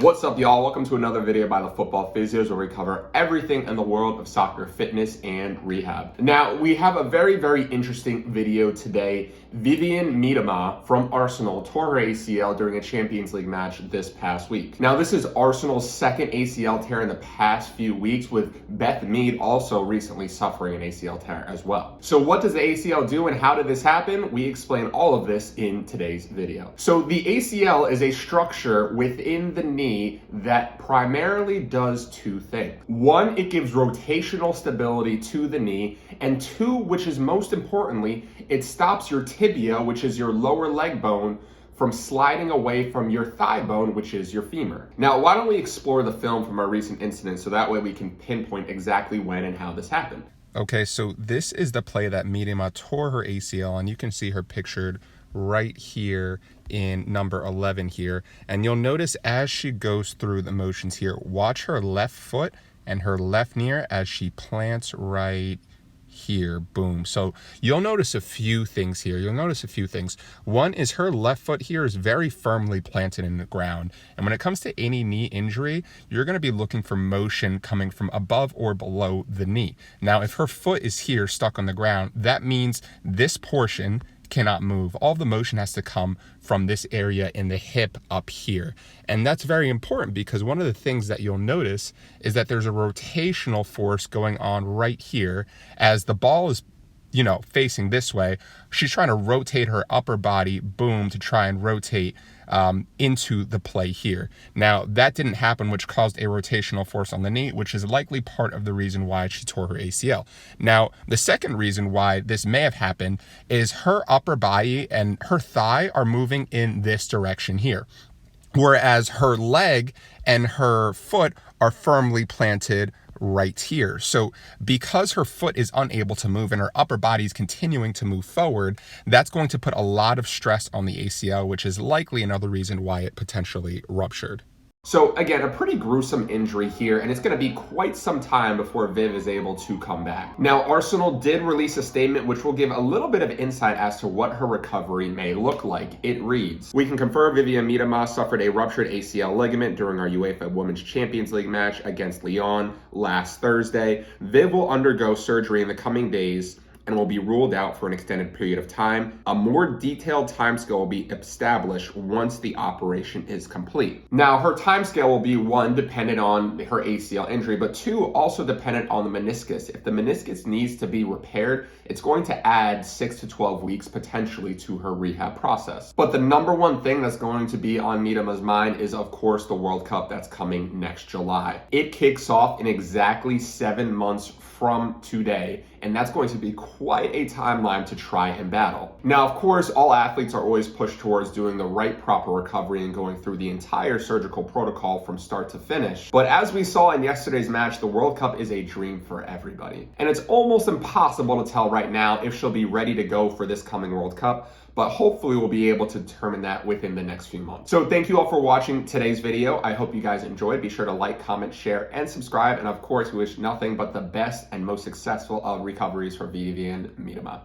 What's up, y'all? Welcome to another video by the Football Physios, where we cover everything in the world of soccer fitness and rehab. Now, we have a very interesting video today. Vivianne Miedema from Arsenal tore her ACL during a Champions League match this past week. Now, this is Arsenal's second ACL tear in the past few weeks, with Beth Mead also recently suffering an ACL tear as well. So what does the ACL do and how did this happen? We explain all of this in today's video. So the ACL is a structure within the knee that primarily does two things. One, it gives rotational stability to the knee, and two, which is most importantly, it stops your tibia, which is your lower leg bone, from sliding away from your thigh bone, which is your femur. Now, why don't we explore the film from our recent incident so that way we can pinpoint exactly when and how this happened. Okay, so this is the play that Miedema tore her ACL, and you can see her pictured right here in number 11 here. And you'll notice as she goes through the motions here, watch her left foot and her left knee as she plants right here. Boom. So you'll notice a few things here. One is her left foot here is very firmly planted in the ground. And when it comes to any knee injury, you're going to be looking for motion coming from above or below the knee. Now, if her foot is here stuck on the ground, that means this portion cannot move. All the motion has to come from this area in the hip up here. And that's very important because one of the things that you'll notice is that there's a rotational force going on right here as the ball is, facing this way. She's trying to rotate her upper body, boom, to try and rotate into the play here. Now, that didn't happen, which caused a rotational force on the knee, which is likely part of the reason why she tore her ACL. Now, the second reason why this may have happened is her upper body and her thigh are moving in this direction here, whereas her leg and her foot are firmly planted right here. So because her foot is unable to move and her upper body is continuing to move forward, that's going to put a lot of stress on the ACL, which is likely another reason why it potentially ruptured. So again, a pretty gruesome injury here, and it's going to be quite some time before Viv is able to come back. Now, Arsenal did release a statement which will give a little bit of insight as to what her recovery may look like. It reads, "We can confirm Vivianne Miedema suffered a ruptured ACL ligament during our UEFA Women's Champions League match against Lyon last Thursday. Viv will undergo surgery in the coming days and will be ruled out for an extended period of time. A more detailed timescale will be established once the operation is complete." Now, her timescale will be, one, dependent on her ACL injury, but two, also dependent on the meniscus. If the meniscus needs to be repaired, it's going to add 6 to 12 weeks potentially to her rehab process. But the number one thing that's going to be on Miedema's mind is, of course, the World Cup that's coming next July. It kicks off in exactly 7 months from today, and that's going to be quite a timeline to try and battle. Now, of course, all athletes are always pushed towards doing the right proper recovery and going through the entire surgical protocol from start to finish. But as we saw in yesterday's match, the World Cup is a dream for everybody. And it's almost impossible to tell right now if she'll be ready to go for this coming World Cup, but hopefully we'll be able to determine that within the next few months. So thank you all for watching today's video. I hope you guys enjoyed. Be sure to like, comment, share, and subscribe. And of course, we wish nothing but the best and most successful of recoveries for Vivianne Miedema.